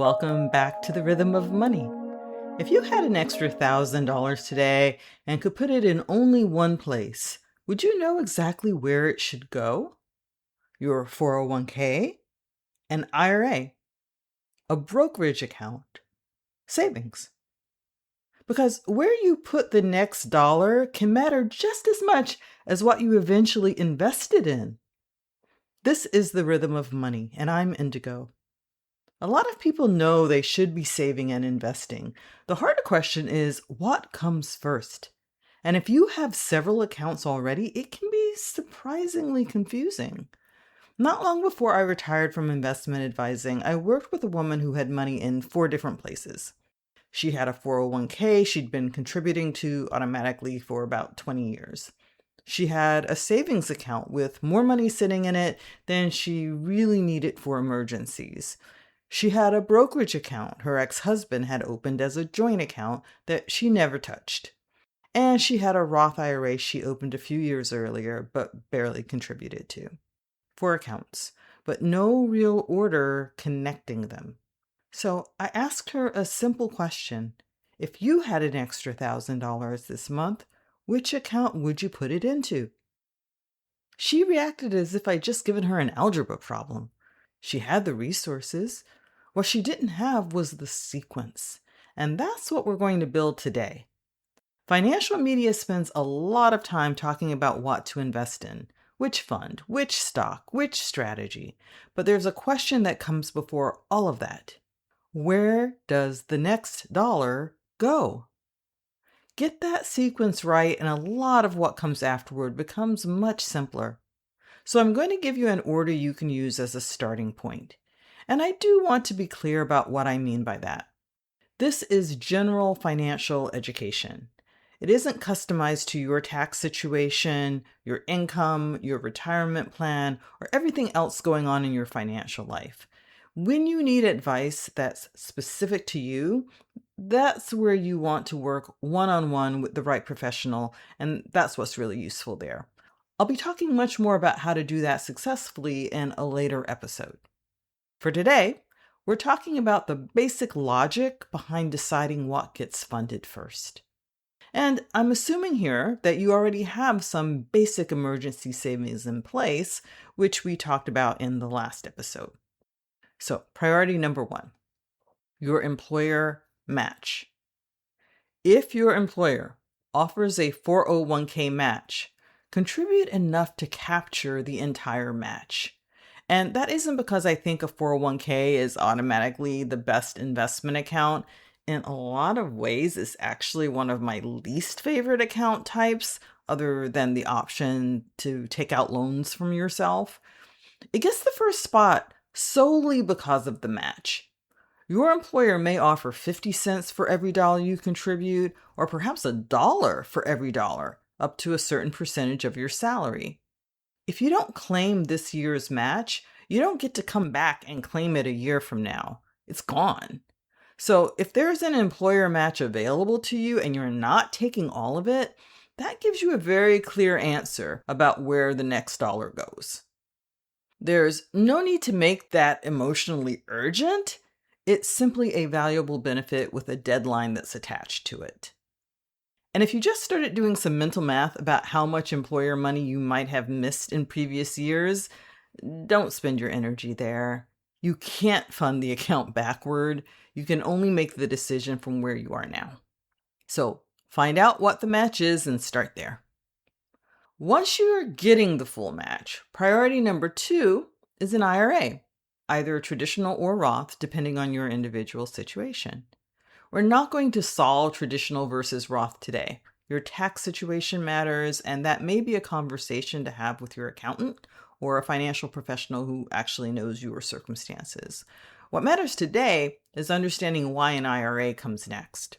Welcome back to the Rhythm of Money. If you had an extra $1,000 today and could put it in only one place, would you know exactly where it should go? Your 401k, an IRA, a brokerage account, savings. Because where you put the next dollar can matter just as much as what you eventually invested in. This is the Rhythm of Money, and I'm Indigo. A lot of people know they should be saving and investing. The harder question is, what comes first? And if you have several accounts already, it can be surprisingly confusing. Not long before I retired from investment advising, I worked with a woman who had money in 4 different places. She had a 401k she'd been contributing to automatically for about 20 years. She had a savings account with more money sitting in it than she really needed for emergencies. She had a brokerage account her ex-husband had opened as a joint account that she never touched. And she had a Roth IRA she opened a few years earlier but barely contributed to. 4 accounts, but no real order connecting them. So I asked her a simple question. If you had an extra $1,000 this month, which account would you put it into? She reacted as if I'd just given her an algebra problem. She had the resources. What she didn't have was the sequence. And that's what we're going to build today. Financial media spends a lot of time talking about what to invest in, which fund, which stock, which strategy. But there's a question that comes before all of that. Where does the next dollar go? Get that sequence right, and a lot of what comes afterward becomes much simpler. So I'm going to give you an order you can use as a starting point. And I do want to be clear about what I mean by that. This is general financial education. It isn't customized to your tax situation, your income, your retirement plan, or everything else going on in your financial life. When you need advice that's specific to you, that's where you want to work one-on-one with the right professional, and that's what's really useful there. I'll be talking much more about how to do that successfully in a later episode. For today, we're talking about the basic logic behind deciding what gets funded first. And I'm assuming here that you already have some basic emergency savings in place, which we talked about in the last episode. So, priority number 1, your employer match. If your employer offers a 401k match, contribute enough to capture the entire match. And that isn't because I think a 401k is automatically the best investment account. In a lot of ways, it's actually one of my least favorite account types, other than the option to take out loans from yourself. It gets the first spot solely because of the match. Your employer may offer 50 cents for every dollar you contribute, or perhaps $1 for every dollar, up to a certain percentage of your salary. If you don't claim this year's match, you don't get to come back and claim it a year from now. It's gone. So if there's an employer match available to you and you're not taking all of it, that gives you a very clear answer about where the next dollar goes. There's no need to make that emotionally urgent. It's simply a valuable benefit with a deadline that's attached to it. And if you just started doing some mental math about how much employer money you might have missed in previous years, don't spend your energy there. You can't fund the account backward. You can only make the decision from where you are now. So find out what the match is and start there. Once you're getting the full match, priority number 2 is an IRA, either traditional or Roth, depending on your individual situation. We're not going to solve traditional versus Roth today. Your tax situation matters, and that may be a conversation to have with your accountant or a financial professional who actually knows your circumstances. What matters today is understanding why an IRA comes next.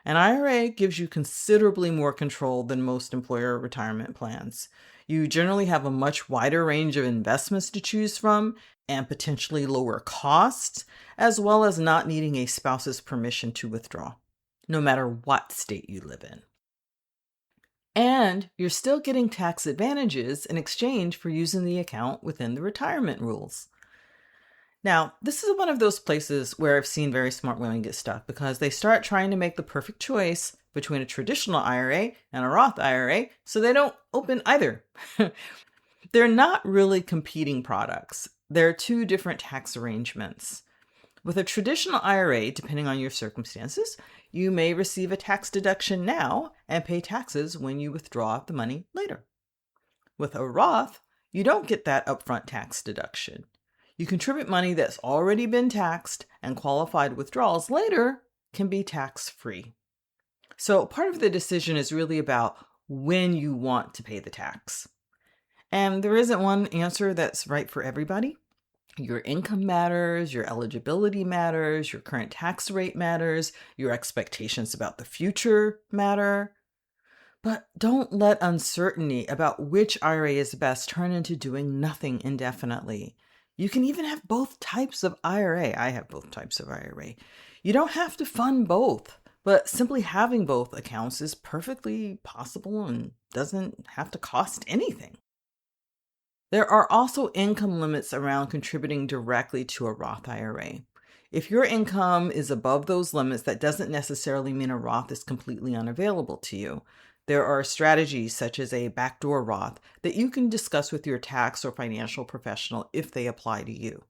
An IRA gives you considerably more control than most employer retirement plans. You generally have a much wider range of investments to choose from and potentially lower costs, as well as not needing a spouse's permission to withdraw, no matter what state you live in. And you're still getting tax advantages in exchange for using the account within the retirement rules. Now, this is one of those places where I've seen very smart women get stuck because they start trying to make the perfect choice between a traditional IRA and a Roth IRA, so they don't open either. They're not really competing products. They're two different tax arrangements. With a traditional IRA, depending on your circumstances, you may receive a tax deduction now and pay taxes when you withdraw the money later. With a Roth, you don't get that upfront tax deduction. You contribute money that's already been taxed, and qualified withdrawals later can be tax-free. So part of the decision is really about when you want to pay the tax. And there isn't one answer that's right for everybody. Your income matters, your eligibility matters, your current tax rate matters, your expectations about the future matter. But don't let uncertainty about which IRA is best turn into doing nothing indefinitely. You can even have both types of IRA. I have both types of IRA. You don't have to fund both, but simply having both accounts is perfectly possible and doesn't have to cost anything. There are also income limits around contributing directly to a Roth IRA. If your income is above those limits, that doesn't necessarily mean a Roth is completely unavailable to you. There are strategies such as a backdoor Roth that you can discuss with your tax or financial professional if they apply to you.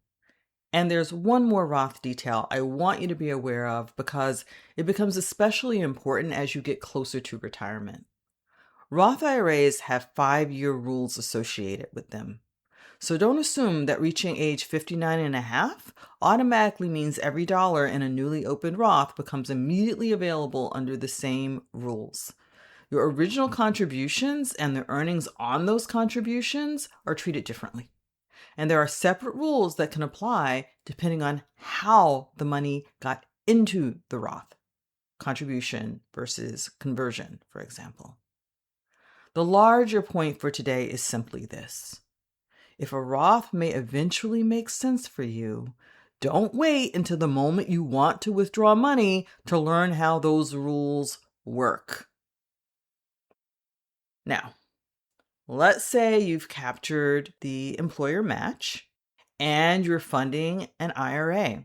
And there's one more Roth detail I want you to be aware of because it becomes especially important as you get closer to retirement. Roth IRAs have 5-year rules associated with them. So don't assume that reaching age 59 and a half automatically means every dollar in a newly opened Roth becomes immediately available under the same rules. Your original contributions and the earnings on those contributions are treated differently. And there are separate rules that can apply depending on how the money got into the Roth. Contribution versus conversion, for example. The larger point for today is simply this. If a Roth may eventually make sense for you, don't wait until the moment you want to withdraw money to learn how those rules work. Now, let's say you've captured the employer match and you're funding an IRA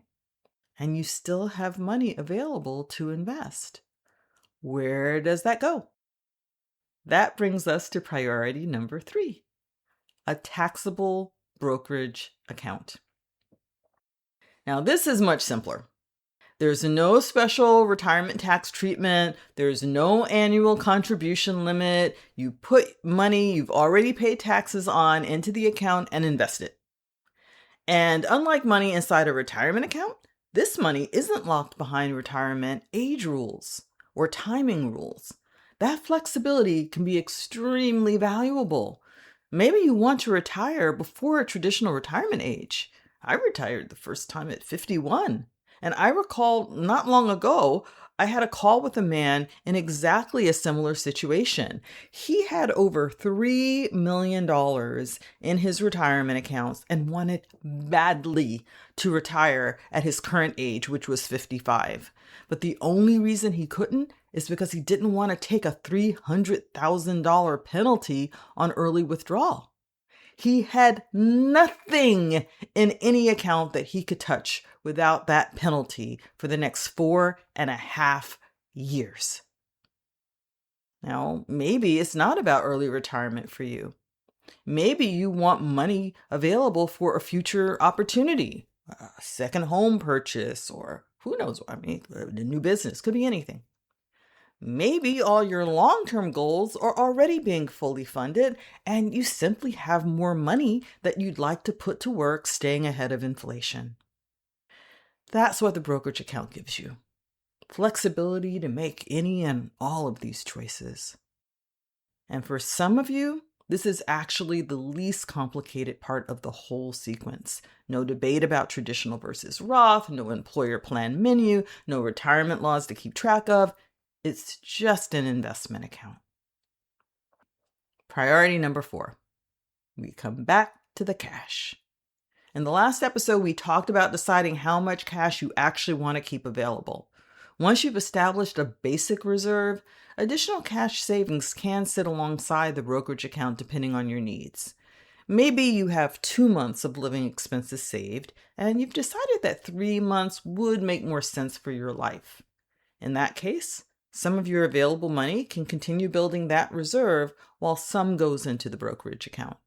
and you still have money available to invest. Where does that go? That brings us to priority number 3, a taxable brokerage account. Now, this is much simpler. There's no special retirement tax treatment. There's no annual contribution limit. You put money you've already paid taxes on into the account and invest it. And unlike money inside a retirement account, this money isn't locked behind retirement age rules or timing rules. That flexibility can be extremely valuable. Maybe you want to retire before a traditional retirement age. I retired the first time at 51. And I recall not long ago, I had a call with a man in exactly a similar situation. He had over $3 million in his retirement accounts and wanted badly to retire at his current age, which was 55. But the only reason he couldn't is because he didn't want to take a $300,000 penalty on early withdrawal. He had nothing in any account that he could touch without that penalty for the next 4.5 years. Now, maybe it's not about early retirement for you. Maybe you want money available for a future opportunity, a second home purchase, or who knows, a new business, could be anything. Maybe all your long-term goals are already being fully funded and you simply have more money that you'd like to put to work staying ahead of inflation. That's what the brokerage account gives you. Flexibility to make any and all of these choices. And for some of you, this is actually the least complicated part of the whole sequence. No debate about traditional versus Roth, no employer plan menu, no retirement laws to keep track of. It's just an investment account. Priority number 4. We come back to the cash. In the last episode, we talked about deciding how much cash you actually want to keep available. Once you've established a basic reserve, additional cash savings can sit alongside the brokerage account depending on your needs. Maybe you have 2 months of living expenses saved, and you've decided that 3 months would make more sense for your life. In that case, some of your available money can continue building that reserve while some goes into the brokerage account.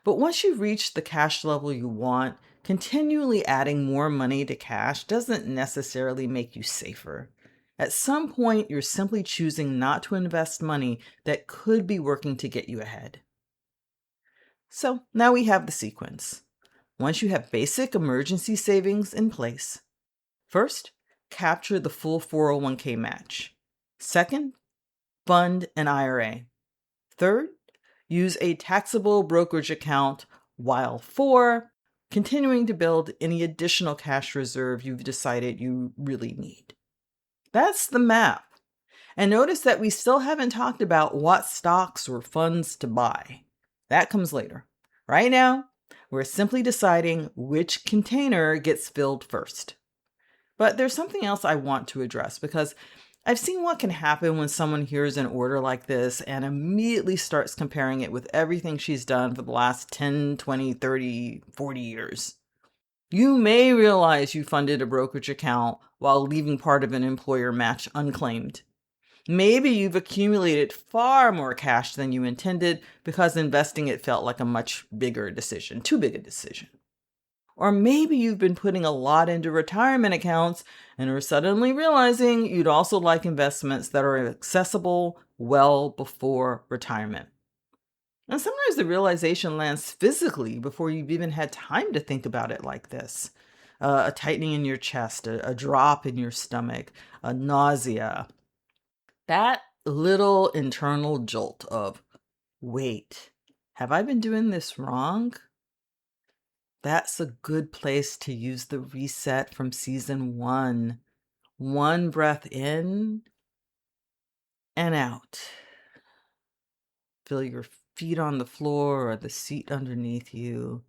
But once you've reached the cash level you want, continually adding more money to cash doesn't necessarily make you safer. At some point, you're simply choosing not to invest money that could be working to get you ahead. So now we have the sequence. Once you have basic emergency savings in place, first, capture the full 401k match. Second, fund an IRA. Third, use a taxable brokerage account, while four, continuing to build any additional cash reserve you've decided you really need. That's the map. And notice that we still haven't talked about what stocks or funds to buy. That comes later. Right now, we're simply deciding which container gets filled first. But there's something else I want to address because I've seen what can happen when someone hears an order like this and immediately starts comparing it with everything she's done for the last 10, 20, 30, 40 years. You may realize you funded a brokerage account while leaving part of an employer match unclaimed. Maybe you've accumulated far more cash than you intended because investing it felt like a much bigger decision, too big a decision. Or maybe you've been putting a lot into retirement accounts and are suddenly realizing you'd also like investments that are accessible well before retirement. And sometimes the realization lands physically before you've even had time to think about it like this. A tightening in your chest, a drop in your stomach, a nausea. That little internal jolt of, wait, have I been doing this wrong? That's a good place to use the reset from season 1. 1 breath in and out. Feel your feet on the floor or the seat underneath you.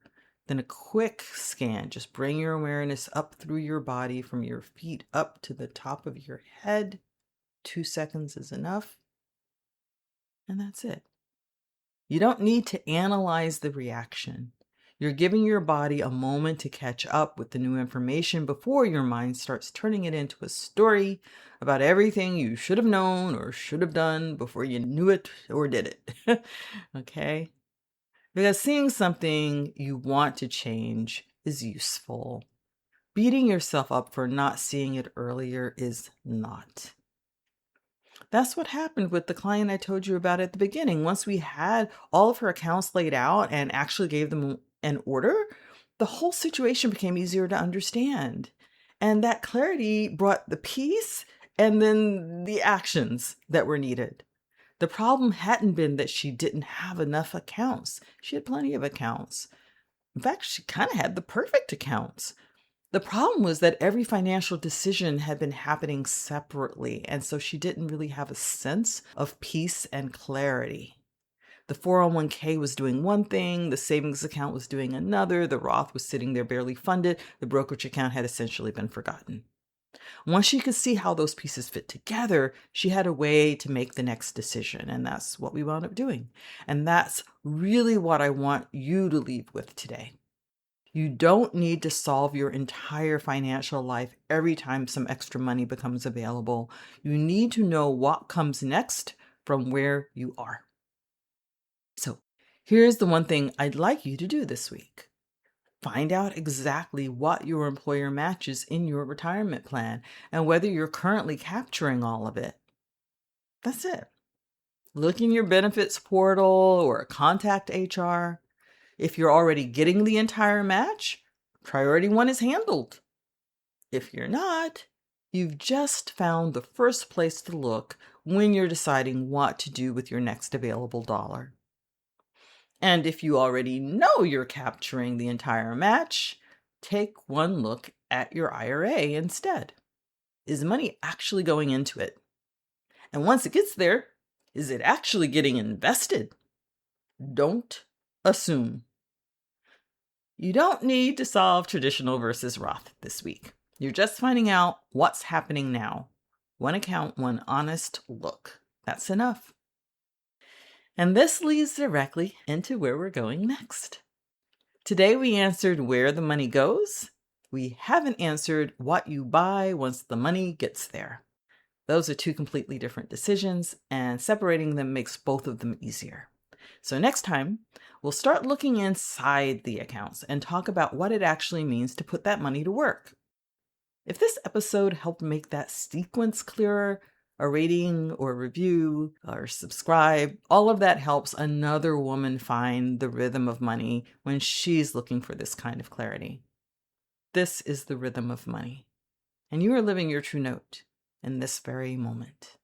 Then a quick scan. Just bring your awareness up through your body from your feet up to the top of your head. 2 seconds is enough. And that's it. You don't need to analyze the reaction. You're giving your body a moment to catch up with the new information before your mind starts turning it into a story about everything you should have known or should have done before you knew it or did it. Okay? Because seeing something you want to change is useful. Beating yourself up for not seeing it earlier is not. That's what happened with the client I told you about at the beginning. Once we had all of her accounts laid out and actually gave them an order, the whole situation became easier to understand. And that clarity brought the peace and then the actions that were needed. The problem hadn't been that she didn't have enough accounts. She had plenty of accounts. In fact, she kind of had the perfect accounts. The problem was that every financial decision had been happening separately, and so she didn't really have a sense of peace and clarity. The 401k was doing one thing, the savings account was doing another, the Roth was sitting there barely funded, the brokerage account had essentially been forgotten. Once she could see how those pieces fit together, she had a way to make the next decision, and that's what we wound up doing. And that's really what I want you to leave with today. You don't need to solve your entire financial life every time some extra money becomes available. You need to know what comes next from where you are. So here's the one thing I'd like you to do this week. Find out exactly what your employer matches in your retirement plan and whether you're currently capturing all of it. That's it. Look in your benefits portal or contact HR. If you're already getting the entire match, priority 1 is handled. If you're not, you've just found the first place to look when you're deciding what to do with your next available dollar. And if you already know you're capturing the entire match, take one look at your IRA instead. Is money actually going into it? And once it gets there, is it actually getting invested? Don't assume. You don't need to solve traditional versus Roth this week. You're just finding out what's happening now. One account, one honest look. That's enough. And this leads directly into where we're going next. Today we answered where the money goes. We haven't answered what you buy once the money gets there. Those are two completely different decisions, and separating them makes both of them easier. So next time, we'll start looking inside the accounts and talk about what it actually means to put that money to work. If this episode helped make that sequence clearer, a rating or review or subscribe, all of that helps another woman find the rhythm of money when she's looking for this kind of clarity. This is the rhythm of money, and you are living your true note in this very moment.